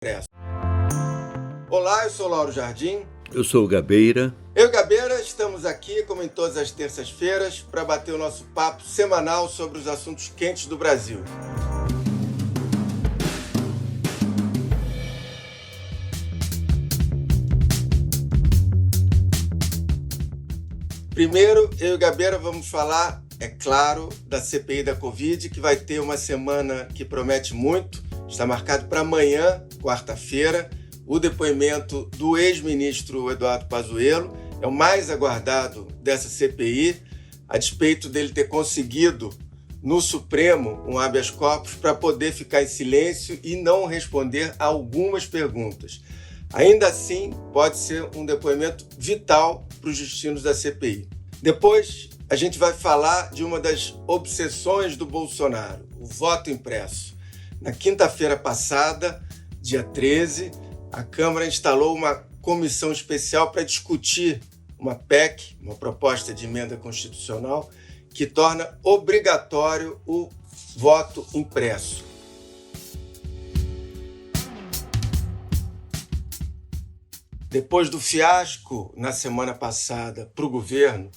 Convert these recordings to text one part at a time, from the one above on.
Impresso. Olá, eu sou Lauro Jardim. Eu sou o Gabeira. Eu e o Gabeira estamos aqui, como em todas as terças-feiras, para bater o nosso papo semanal sobre os assuntos quentes do Brasil. Primeiro, eu e o Gabeira vamos falar, é claro, da CPI da Covid, que vai ter uma semana que promete muito. Está marcado para amanhã, quarta-feira, o depoimento do ex-ministro Eduardo Pazuello. É o mais aguardado dessa CPI, a despeito dele ter conseguido no Supremo um habeas corpus para poder ficar em silêncio e não responder a algumas perguntas. Ainda assim, pode ser um depoimento vital para os destinos da CPI. Depois, a gente vai falar de uma das obsessões do Bolsonaro, o voto impresso. Na quinta-feira passada, dia 13, a Câmara instalou uma comissão especial para discutir uma PEC, uma proposta de emenda constitucional, que torna obrigatório o voto impresso. Depois do fiasco na semana passada para o governo,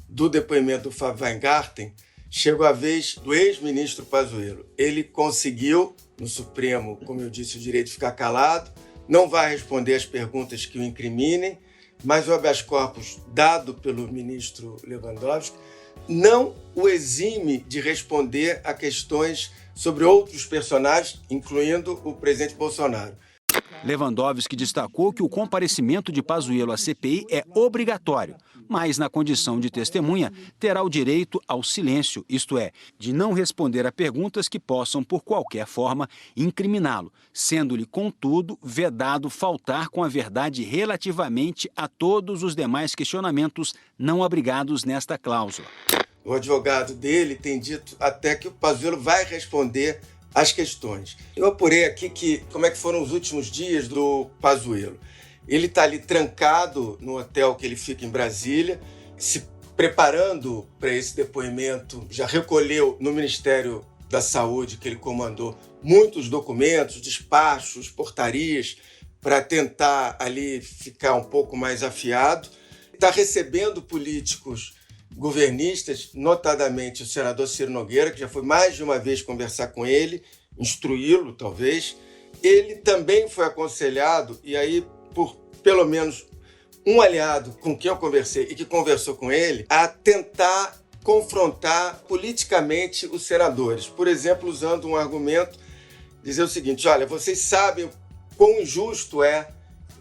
do depoimento do Fábio Weingarten, chegou a vez do ex-ministro Pazuello. Ele conseguiu, no Supremo, como eu disse, o direito de ficar calado, não vai responder as perguntas que o incriminem, mas o habeas corpus dado pelo ministro Lewandowski não o exime de responder a questões sobre outros personagens, incluindo o presidente Bolsonaro. Lewandowski destacou que o comparecimento de Pazuello à CPI é obrigatório, mas na condição de testemunha terá o direito ao silêncio, isto é, de não responder a perguntas que possam, por qualquer forma, incriminá-lo, sendo-lhe, contudo, vedado faltar com a verdade relativamente a todos os demais questionamentos não abrigados nesta cláusula. O advogado dele tem dito até que o Pazuello vai responder as questões. Eu apurei aqui como é que foram os últimos dias do Pazuello. Ele está ali trancado no hotel que ele fica em Brasília, se preparando para esse depoimento, já recolheu no Ministério da Saúde, que ele comandou, muitos documentos, despachos, portarias, para tentar ali ficar um pouco mais afiado. Está recebendo políticos governistas, notadamente o senador Ciro Nogueira, que já foi mais de uma vez conversar com ele, instruí-lo, talvez. Ele também foi aconselhado, e aí por pelo menos um aliado com quem eu conversei e que conversou com ele, a tentar confrontar politicamente os senadores. Por exemplo, usando um argumento, dizer o seguinte: olha, vocês sabem quão injusto é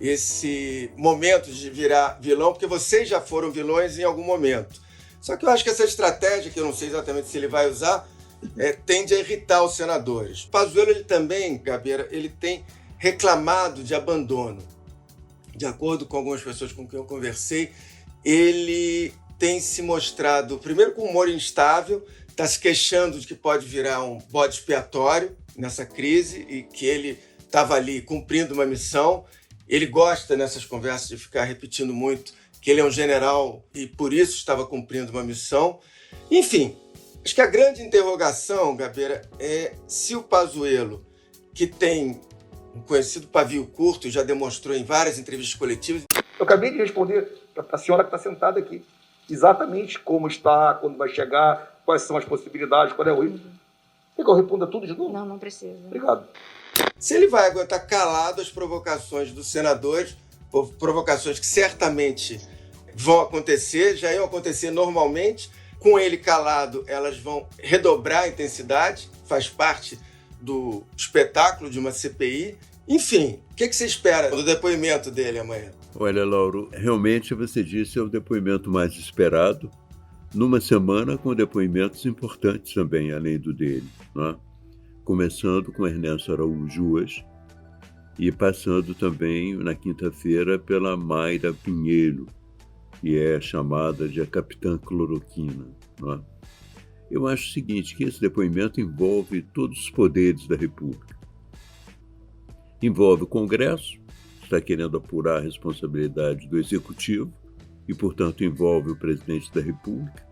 esse momento de virar vilão, porque vocês já foram vilões em algum momento. Só que eu acho que essa estratégia, que eu não sei exatamente se ele vai usar, tende a irritar os senadores. Pazuello, ele também, Gabeira, ele tem reclamado de abandono. De acordo com algumas pessoas com quem eu conversei, ele tem se mostrado, primeiro, com humor instável, está se queixando de que pode virar um bode expiatório nessa crise e que ele estava ali cumprindo uma missão. Ele gosta, nessas conversas, de ficar repetindo muito que ele é um general e por isso estava cumprindo uma missão. Enfim, acho que a grande interrogação, Gabeira, é se o Pazuello, que tem um conhecido pavio curto e já demonstrou em várias entrevistas coletivas... Eu acabei de responder para a senhora que está sentada aqui exatamente como está, quando vai chegar, quais são as possibilidades, qual é o risco. Quer que eu responda tudo de novo? Não, não precisa. Obrigado. Se ele vai aguentar calado as provocações dos senadores, provocações que certamente vão acontecer, já iam acontecer normalmente, com ele calado elas vão redobrar a intensidade, faz parte do espetáculo de uma CPI. Enfim, o que você espera do depoimento dele amanhã? Olha, Lauro, realmente você disse é o depoimento mais esperado, numa semana com depoimentos importantes também, além do dele, né? Começando com Ernesto Araújo hoje e passando também na quinta-feira pela Mayra Pinheiro, que é chamada de a Capitã Cloroquina, não é? Eu acho o seguinte, que esse depoimento envolve todos os poderes da República. Envolve o Congresso, que está querendo apurar a responsabilidade do Executivo, e, portanto, envolve o Presidente da República.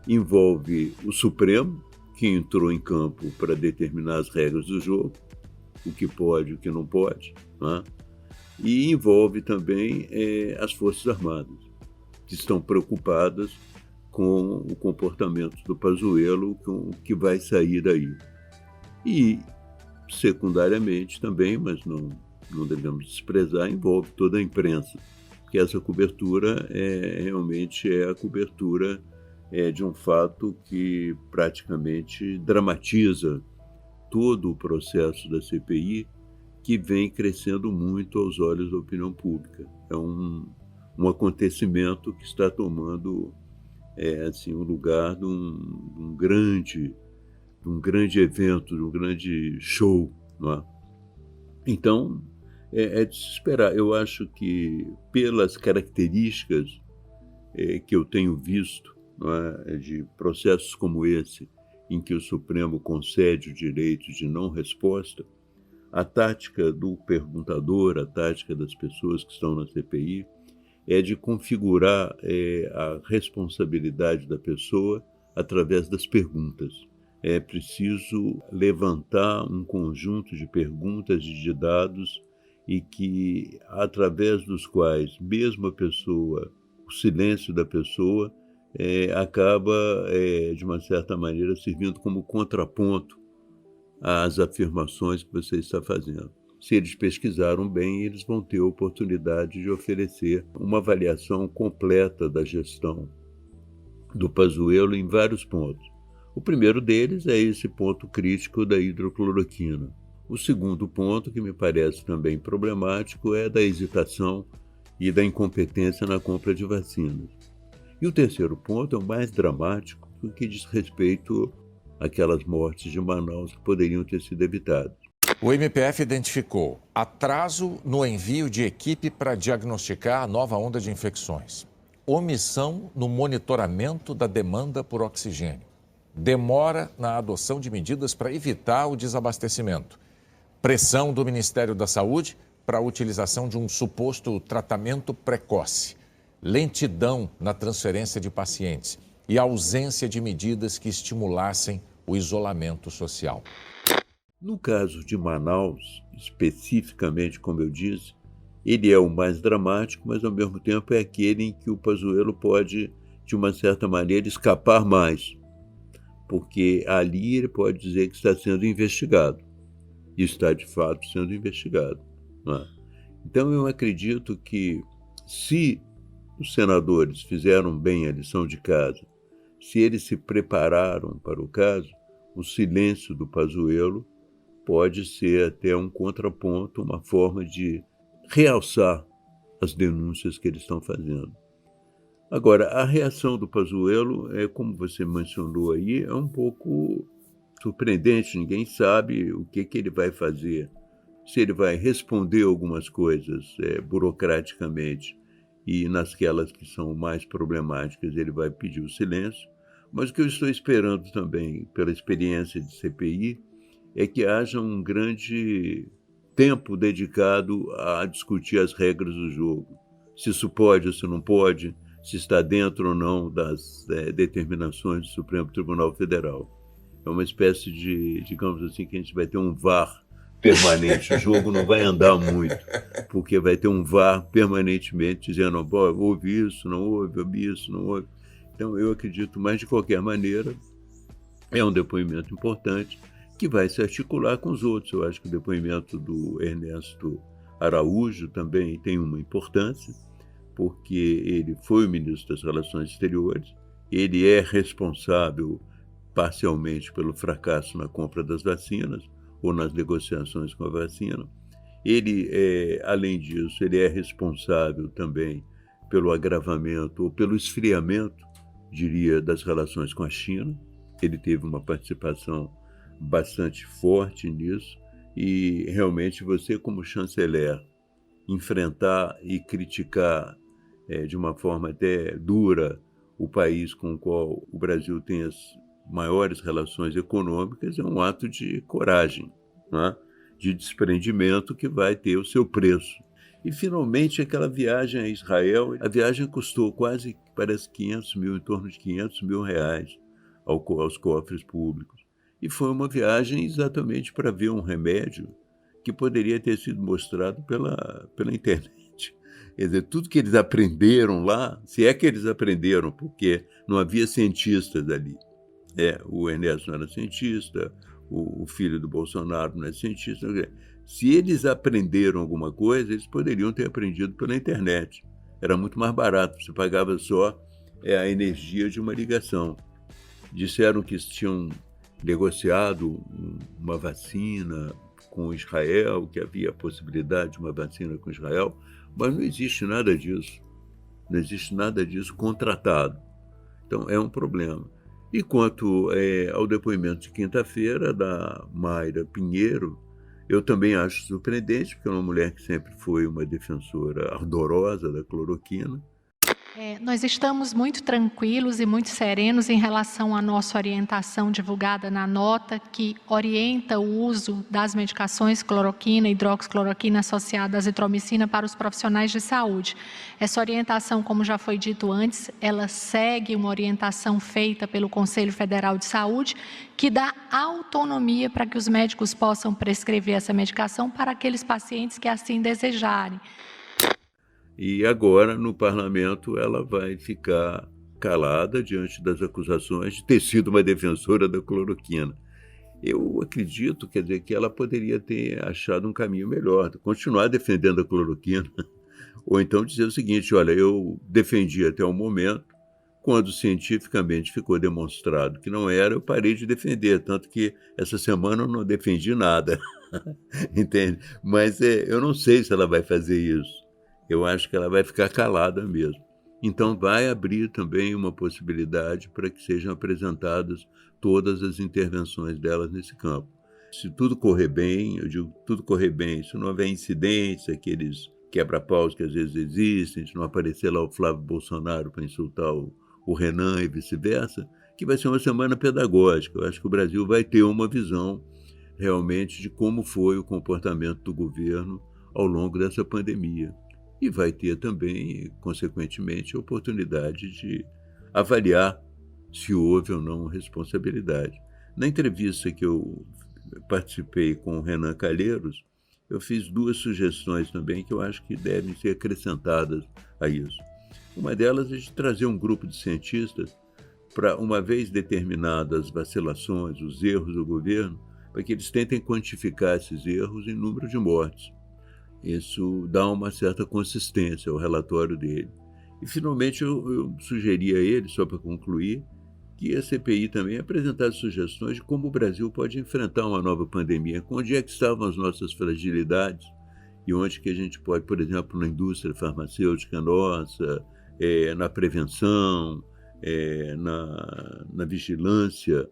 Envolve o Supremo, que entrou em campo para determinar as regras do jogo, o que pode e o que não pode, né? E envolve também as Forças Armadas, que estão preocupadas com o comportamento do Pazuello, com o que vai sair daí. E, secundariamente também, mas não devemos desprezar, envolve toda a imprensa, porque essa cobertura realmente é a cobertura de um fato que praticamente dramatiza todo o processo da CPI, que vem crescendo muito aos olhos da opinião pública. É um acontecimento que está tomando o lugar de um grande evento, de um grande show, não é? Então, é de se esperar. Eu acho que, pelas características que eu tenho visto, não é, de processos como esse, em que o Supremo concede o direito de não resposta, a tática do perguntador, a tática das pessoas que estão na CPI, é de configurar a responsabilidade da pessoa através das perguntas. É preciso levantar um conjunto de perguntas e de dados e que, através dos quais, mesmo a pessoa, o silêncio da pessoa, acaba, de uma certa maneira, servindo como contraponto às afirmações que você está fazendo. Se eles pesquisaram bem, eles vão ter a oportunidade de oferecer uma avaliação completa da gestão do Pazuello em vários pontos. O primeiro deles é esse ponto crítico da hidrocloroquina. O segundo ponto, que me parece também problemático, é da hesitação e da incompetência na compra de vacinas. E o terceiro ponto é o mais dramático, o que diz respeito àquelas mortes de Manaus que poderiam ter sido evitadas. O MPF identificou atraso no envio de equipe para diagnosticar a nova onda de infecções, omissão no monitoramento da demanda por oxigênio, demora na adoção de medidas para evitar o desabastecimento, pressão do Ministério da Saúde para a utilização de um suposto tratamento precoce, lentidão na transferência de pacientes e ausência de medidas que estimulassem o isolamento social. No caso de Manaus, especificamente, como eu disse, ele é o mais dramático, mas ao mesmo tempo é aquele em que o Pazuello pode, de uma certa maneira, escapar mais, porque ali ele pode dizer que está sendo investigado, e está de fato sendo investigado, não é? Então eu acredito que, se os senadores fizeram bem a lição de casa, se eles se prepararam para o caso, o silêncio do Pazuello pode ser até um contraponto, uma forma de realçar as denúncias que eles estão fazendo. Agora, a reação do Pazuello, como você mencionou aí, é um pouco surpreendente. Ninguém sabe o que ele vai fazer. Se ele vai responder algumas coisas burocraticamente e nasquelas que são mais problemáticas ele vai pedir o silêncio. Mas o que eu estou esperando também, pela experiência de CPI, é que haja um grande tempo dedicado a discutir as regras do jogo. Se isso pode ou se não pode, se está dentro ou não das determinações do Supremo Tribunal Federal. É uma espécie de, digamos assim, que a gente vai ter um VAR permanente. O jogo não vai andar muito, porque vai ter um VAR permanentemente dizendo, houve isso, não houve isso, não houve. Então, eu acredito, mas de qualquer maneira, é um depoimento importante que vai se articular com os outros. Eu acho que o depoimento do Ernesto Araújo também tem uma importância, porque ele foi o ministro das Relações Exteriores, ele é responsável parcialmente pelo fracasso na compra das vacinas ou nas negociações com a vacina. Ele, além disso, ele é responsável também pelo agravamento ou pelo esfriamento, diria, das relações com a China. Ele teve uma participação bastante forte nisso e realmente você, como chanceler, enfrentar e criticar de uma forma até dura o país com o qual o Brasil tem as maiores relações econômicas é um ato de coragem, né? De desprendimento que vai ter o seu preço. E, finalmente, aquela viagem a Israel, a viagem custou quase, parece 500 mil, em torno de 500 mil reais aos cofres públicos. E foi uma viagem exatamente para ver um remédio que poderia ter sido mostrado pela internet. Quer dizer, tudo que eles aprenderam lá, se é que eles aprenderam, porque não havia cientistas ali. O Ernesto não era cientista, o filho do Bolsonaro não é cientista. Se eles aprenderam alguma coisa, eles poderiam ter aprendido pela internet. Era muito mais barato, você pagava só a energia de uma ligação. Disseram que tinham negociado uma vacina com Israel, que havia a possibilidade de uma vacina com Israel, mas não existe nada disso. Não existe nada disso contratado. Então, é um problema. E quanto ao depoimento de quinta-feira da Mayra Pinheiro, eu também acho surpreendente, porque é uma mulher que sempre foi uma defensora ardorosa da cloroquina. Nós estamos muito tranquilos e muito serenos em relação à nossa orientação divulgada na nota, que orienta o uso das medicações cloroquina e hidroxicloroquina associada à azitromicina para os profissionais de saúde. Essa orientação, como já foi dito antes, ela segue uma orientação feita pelo Conselho Federal de Saúde, que dá autonomia para que os médicos possam prescrever essa medicação para aqueles pacientes que assim desejarem. E agora, no parlamento, ela vai ficar calada diante das acusações de ter sido uma defensora da cloroquina. Eu acredito, quer dizer, que ela poderia ter achado um caminho melhor, continuar defendendo a cloroquina, ou então dizer o seguinte: olha, eu defendi até o momento, quando cientificamente ficou demonstrado que não era, eu parei de defender, tanto que essa semana eu não defendi nada, entende? Mas eu não sei se ela vai fazer isso. Eu acho que ela vai ficar calada mesmo. Então vai abrir também uma possibilidade para que sejam apresentadas todas as intervenções delas nesse campo. Se tudo correr bem, eu digo tudo correr bem, se não houver incidentes, aqueles quebra-paus que às vezes existem, se não aparecer lá o Flávio Bolsonaro para insultar o Renan e vice-versa, que vai ser uma semana pedagógica. Eu acho que o Brasil vai ter uma visão realmente de como foi o comportamento do governo ao longo dessa pandemia. E vai ter também, consequentemente, a oportunidade de avaliar se houve ou não responsabilidade. Na entrevista que eu participei com o Renan Calheiros, eu fiz 2 sugestões também que eu acho que devem ser acrescentadas a isso. Uma delas é de trazer um grupo de cientistas para, uma vez determinadas as vacilações, os erros do governo, para que eles tentem quantificar esses erros em número de mortes. Isso dá uma certa consistência ao relatório dele. E, finalmente, eu sugeri a ele, só para concluir, que a CPI também apresentasse sugestões de como o Brasil pode enfrentar uma nova pandemia, onde é que estavam as nossas fragilidades e onde que a gente pode, por exemplo, na indústria farmacêutica nossa, na prevenção, na vigilância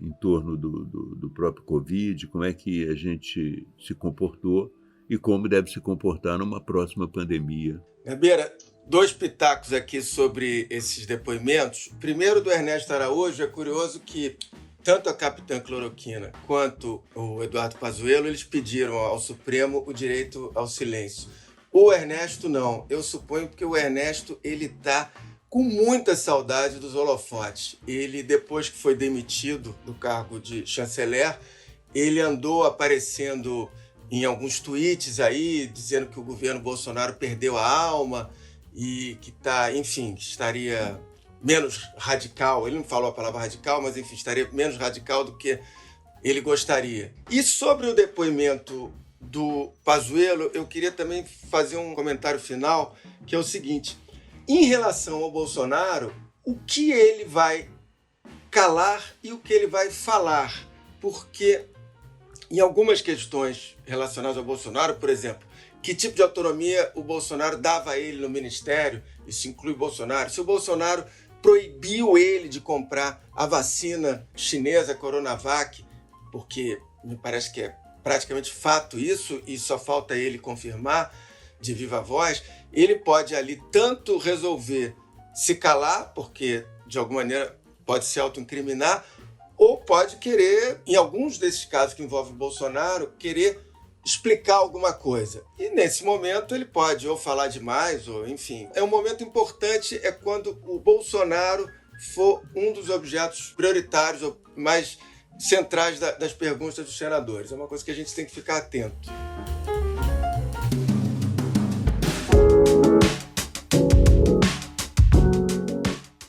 em torno do próprio Covid, como é que a gente se comportou e como deve se comportar numa próxima pandemia. Gabeira, 2 pitacos aqui sobre esses depoimentos. Primeiro, do Ernesto Araújo, é curioso que tanto a capitã Cloroquina quanto o Eduardo Pazuello, eles pediram ao Supremo o direito ao silêncio. O Ernesto não. Eu suponho que o Ernesto ele está com muita saudade dos holofotes. Ele, depois que foi demitido do cargo de chanceler, ele andou aparecendo em alguns tweets aí, dizendo que o governo Bolsonaro perdeu a alma e que estaria menos radical. Ele não falou a palavra radical, mas enfim, estaria menos radical do que ele gostaria. E sobre o depoimento do Pazuello, eu queria também fazer um comentário final, que é o seguinte: em relação ao Bolsonaro, o que ele vai calar e o que ele vai falar? Porque em algumas questões relacionadas ao Bolsonaro, por exemplo, que tipo de autonomia o Bolsonaro dava a ele no ministério, isso inclui o Bolsonaro, se o Bolsonaro proibiu ele de comprar a vacina chinesa Coronavac, porque me parece que é praticamente fato isso e só falta ele confirmar de viva voz, ele pode ali tanto resolver se calar, porque de alguma maneira pode se autoincriminar, ou pode querer, em alguns desses casos que envolvem o Bolsonaro, querer explicar alguma coisa. E nesse momento ele pode ou falar demais, ou enfim. Um momento importante é quando o Bolsonaro for um dos objetos prioritários ou mais centrais das perguntas dos senadores. É uma coisa que a gente tem que ficar atento.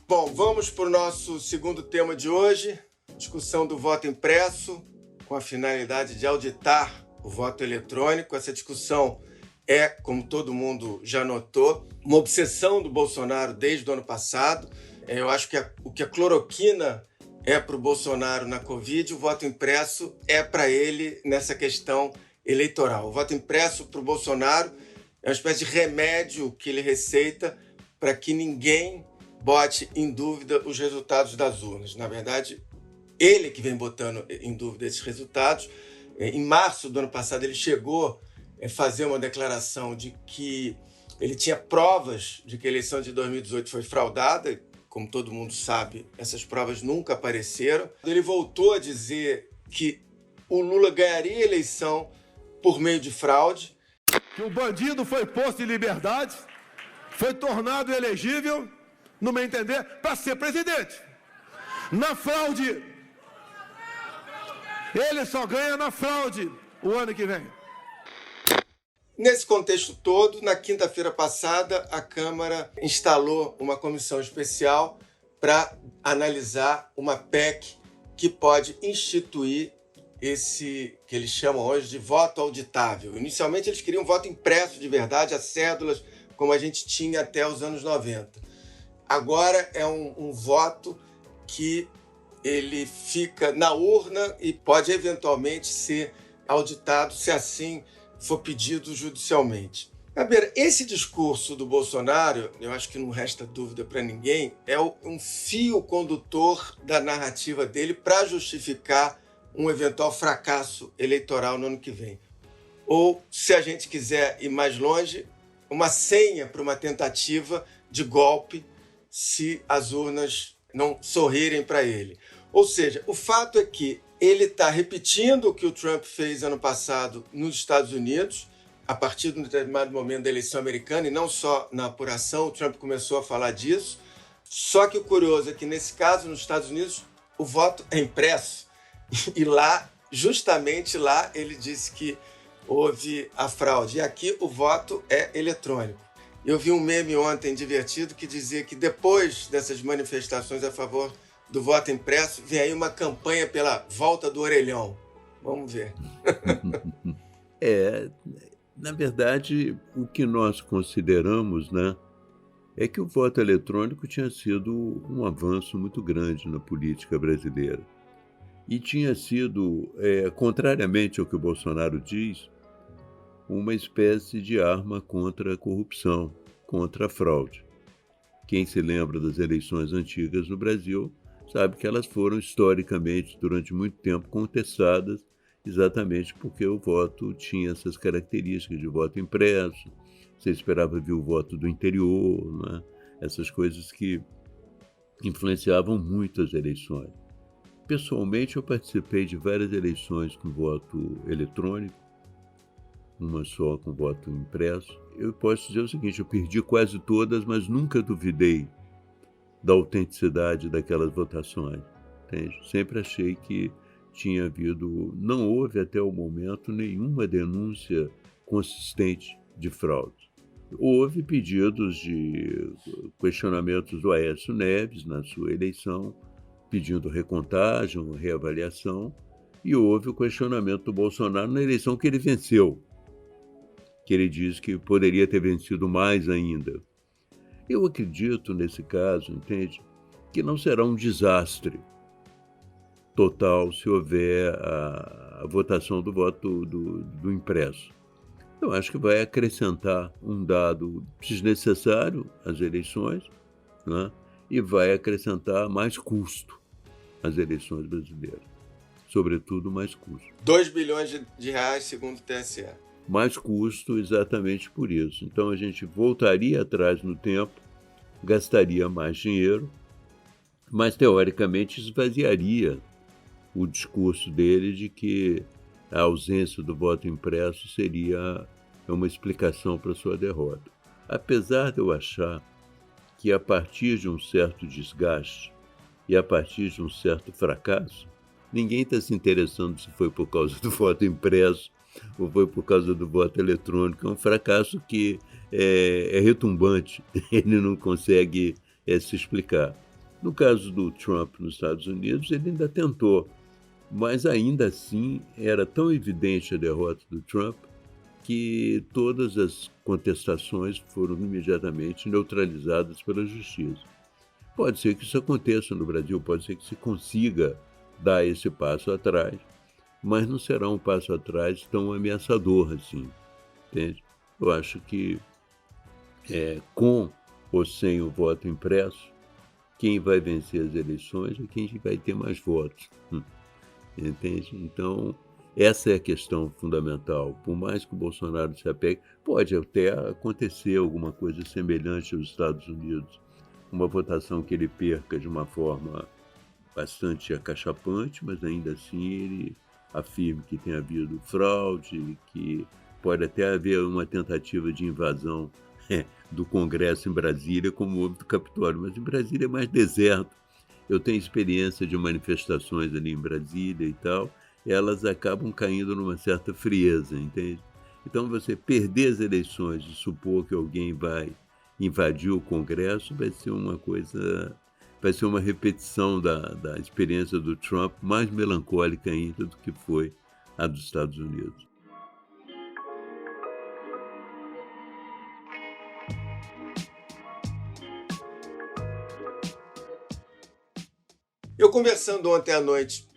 Bom, vamos para o nosso segundo tema de hoje, discussão do voto impresso, com a finalidade de auditar o voto eletrônico. Essa discussão é, como todo mundo já notou, uma obsessão do Bolsonaro desde o ano passado. Eu acho que o que a cloroquina é para o Bolsonaro na Covid, o voto impresso é para ele nessa questão eleitoral. O voto impresso para o Bolsonaro é uma espécie de remédio que ele receita para que ninguém bote em dúvida os resultados das urnas. Na verdade, ele que vem botando em dúvida esses resultados. Em março do ano passado, ele chegou a fazer uma declaração de que ele tinha provas de que a eleição de 2018 foi fraudada. Como todo mundo sabe, essas provas nunca apareceram. Ele voltou a dizer que o Lula ganharia a eleição por meio de fraude. Que o bandido foi posto em liberdade, foi tornado elegível, no meu entender, para ser presidente. Na fraude. Ele só ganha na fraude o ano que vem. Nesse contexto todo, na quinta-feira passada, a Câmara instalou uma comissão especial para analisar uma PEC que pode instituir esse que eles chamam hoje de voto auditável. Inicialmente, eles queriam voto impresso de verdade, as cédulas, como a gente tinha até os anos 90. Agora é um voto que ele fica na urna e pode eventualmente ser auditado, se assim for pedido judicialmente. Gabeira, esse discurso do Bolsonaro, eu acho que não resta dúvida para ninguém, é um fio condutor da narrativa dele para justificar um eventual fracasso eleitoral no ano que vem. Ou, se a gente quiser ir mais longe, uma senha para uma tentativa de golpe se as urnas não sorrirem para ele. Ou seja, o fato é que ele está repetindo o que o Trump fez ano passado nos Estados Unidos, a partir de um determinado momento da eleição americana, e não só na apuração, o Trump começou a falar disso. Só que o curioso é que, nesse caso, nos Estados Unidos, o voto é impresso. E lá, justamente lá, ele disse que houve a fraude. E aqui o voto é eletrônico. Eu vi um meme ontem divertido que dizia que depois dessas manifestações a favor do voto impresso, vem aí uma campanha pela volta do orelhão. Vamos ver. Na verdade, o que nós consideramos, né, é que o voto eletrônico tinha sido um avanço muito grande na política brasileira. E tinha sido, contrariamente ao que o Bolsonaro diz, uma espécie de arma contra a corrupção, contra a fraude. Quem se lembra das eleições antigas no Brasil sabe que elas foram historicamente, durante muito tempo, contestadas exatamente porque o voto tinha essas características de voto impresso, você esperava ver o voto do interior, né? Essas coisas que influenciavam muito as eleições. Pessoalmente, eu participei de várias eleições com voto eletrônico, uma só com voto impresso. Eu posso dizer o seguinte, eu perdi quase todas, mas nunca duvidei da autenticidade daquelas votações. Entende? Sempre achei que tinha havido, não houve até o momento nenhuma denúncia consistente de fraude. Houve pedidos de questionamentos do Aécio Neves na sua eleição, pedindo recontagem, reavaliação, e houve o questionamento do Bolsonaro na eleição que ele venceu, que ele diz que poderia ter vencido mais ainda. Eu acredito, nesse caso, entende, que não será um desastre total se houver a votação do voto do impresso. Eu acho que vai acrescentar um dado desnecessário às eleições, né, e vai acrescentar mais custo às eleições brasileiras. Sobretudo, mais custo. 2 bilhões de reais, segundo o TSE. Mais custo exatamente por isso. Então a gente voltaria atrás no tempo, gastaria mais dinheiro, mas teoricamente esvaziaria o discurso dele de que a ausência do voto impresso seria uma explicação para sua derrota. Apesar de eu achar que a partir de um certo desgaste e a partir de um certo fracasso, Ninguém está se interessando se foi por causa do voto impresso ou foi por causa do voto eletrônico. É um fracasso que é retumbante, ele não consegue se explicar. No caso do Trump nos Estados Unidos, ele ainda tentou, mas ainda assim era tão evidente a derrota do Trump que todas as contestações foram imediatamente neutralizadas pela justiça. Pode ser que isso aconteça no Brasil, pode ser que se consiga dar esse passo atrás, mas não será um passo atrás tão ameaçador assim, entende? Eu acho que com ou sem o voto impresso, quem vai vencer as eleições é quem vai ter mais votos, entende? Então, essa é a questão fundamental. Por mais que o Bolsonaro se apegue, pode até acontecer alguma coisa semelhante aos Estados Unidos, uma votação que ele perca de uma forma bastante acachapante, mas ainda assim ele afirma que tem havido fraude, que pode até haver uma tentativa de invasão do Congresso em Brasília, como houve do Capitólio, mas em Brasília é mais deserto. Eu tenho experiência de manifestações ali em Brasília e tal, elas acabam caindo numa certa frieza, entende? Então você perder as eleições e supor que alguém vai invadir o Congresso vai ser uma coisa, vai ser uma repetição da experiência do Trump, mais melancólica ainda do que foi a dos Estados Unidos. Eu conversando ontem à noite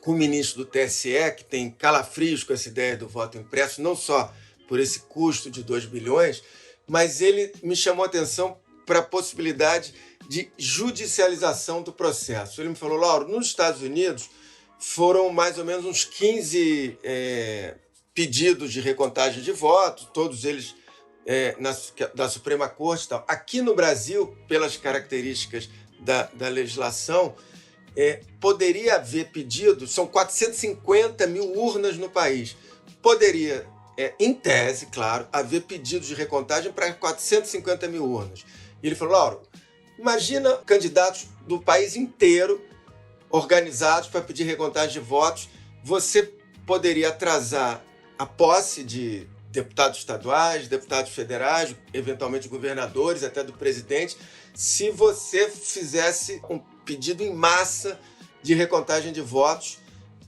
com o ministro do TSE, que tem calafrios com essa ideia do voto impresso, não só por esse custo de 2 bilhões, mas ele me chamou a atenção para a possibilidade de judicialização do processo. Ele me falou, Lauro, nos Estados Unidos foram mais ou menos uns 15 pedidos de recontagem de votos, todos eles da Suprema Corte e tal. Aqui no Brasil, pelas características da legislação, poderia haver pedido, são 450 mil urnas no país, poderia, em tese, claro, haver pedidos de recontagem para 450 mil urnas. E ele falou, Lauro, imagina candidatos do país inteiro organizados para pedir recontagem de votos, você poderia atrasar a posse de deputados estaduais, deputados federais, eventualmente governadores, até do presidente, se você fizesse um pedido em massa de recontagem de votos.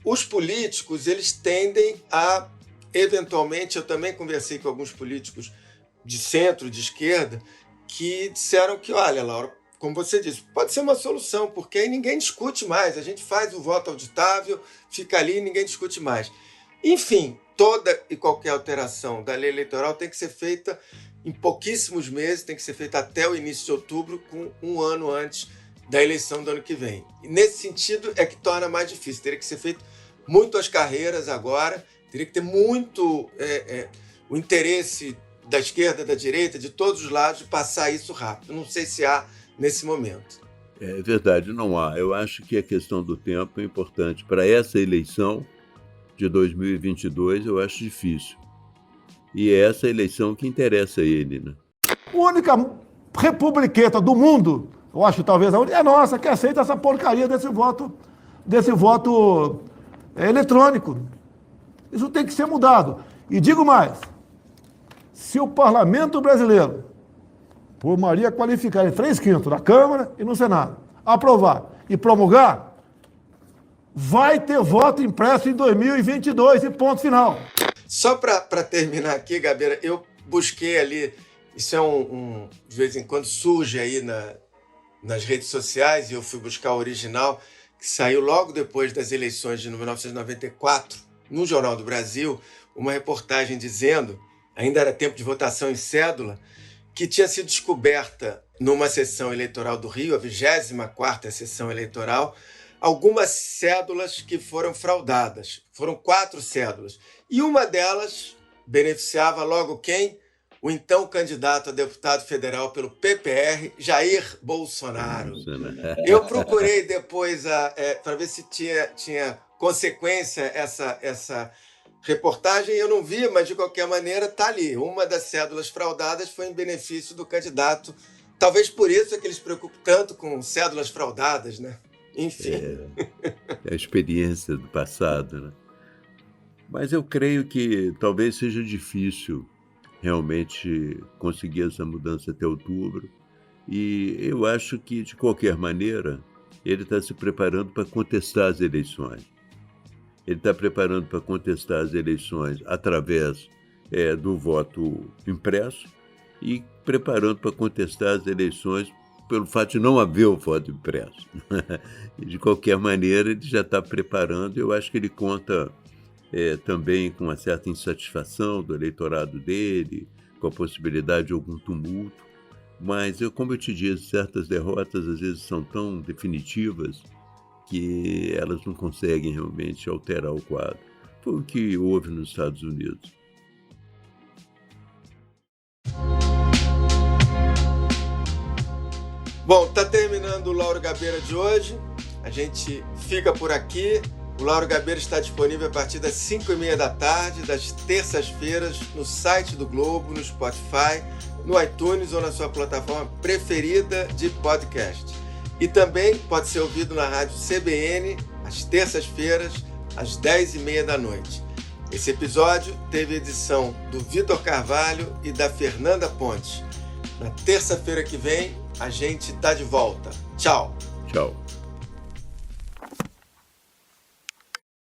Os políticos, eles tendem a, eventualmente, eu também conversei com alguns políticos de centro, de esquerda, que disseram que, olha, Laura, como você disse, pode ser uma solução, porque aí ninguém discute mais, a gente faz o voto auditável, fica ali e ninguém discute mais. Enfim, toda e qualquer alteração da lei eleitoral tem que ser feita em pouquíssimos meses, tem que ser feita até o início de outubro, com um ano antes da eleição do ano que vem. E nesse sentido é que torna mais difícil. Teria que ser feito muito às carreiras agora, teria que ter muito o interesse da esquerda, da direita, de todos os lados, de passar isso rápido. Não sei se há nesse momento. É verdade, não há. Eu acho que a questão do tempo é importante. Para essa eleição de 2022, eu acho difícil. E é essa eleição que interessa a ele, né? A única republiqueta do mundo, eu acho que talvez a única, é nossa, que aceita essa porcaria desse voto eletrônico. Isso tem que ser mudado. E digo mais, se o parlamento brasileiro, por maioria qualificada em 3/5 na Câmara e no Senado, aprovar e promulgar, vai ter voto impresso em 2022 e ponto final. Só para terminar aqui, Gabeira, eu busquei ali, isso de vez em quando surge aí nas redes sociais, e eu fui buscar o original, que saiu logo depois das eleições de 1994, no Jornal do Brasil, uma reportagem dizendo, ainda era tempo de votação em cédula, que tinha sido descoberta numa sessão eleitoral do Rio, a 24ª sessão eleitoral, algumas cédulas que foram fraudadas. Foram 4 cédulas. E uma delas beneficiava logo quem? O então candidato a deputado federal pelo PPR, Jair Bolsonaro. Eu procurei depois para ver se tinha consequência essa reportagem, eu não vi, mas de qualquer maneira está ali. Uma das cédulas fraudadas foi em benefício do candidato. Talvez por isso é que eles se preocupam tanto com cédulas fraudadas, né? Enfim. É a experiência do passado, né? Mas eu creio que talvez seja difícil realmente conseguir essa mudança até outubro. E eu acho que, de qualquer maneira, ele está se preparando para contestar as eleições. Ele está preparando para contestar as eleições através do voto impresso e preparando para contestar as eleições pelo fato de não haver o voto impresso. E, de qualquer maneira, ele já está preparando. Eu acho que ele conta também com uma certa insatisfação do eleitorado dele, com a possibilidade de algum tumulto. Mas, como eu te disse, certas derrotas às vezes são tão definitivas que elas não conseguem realmente alterar o quadro. Foi o que houve nos Estados Unidos. Bom, está terminando o Lauro Gabeira de hoje. A gente fica por aqui. O Lauro Gabeira está disponível a partir das 5h30 da tarde, das terças-feiras, no site do Globo, no Spotify, no iTunes ou na sua plataforma preferida de podcast. E também pode ser ouvido na rádio CBN, às terças-feiras, às 10h30 da noite. Esse episódio teve edição do Vitor Carvalho e da Fernanda Pontes. Na terça-feira que vem, a gente está de volta. Tchau! Tchau!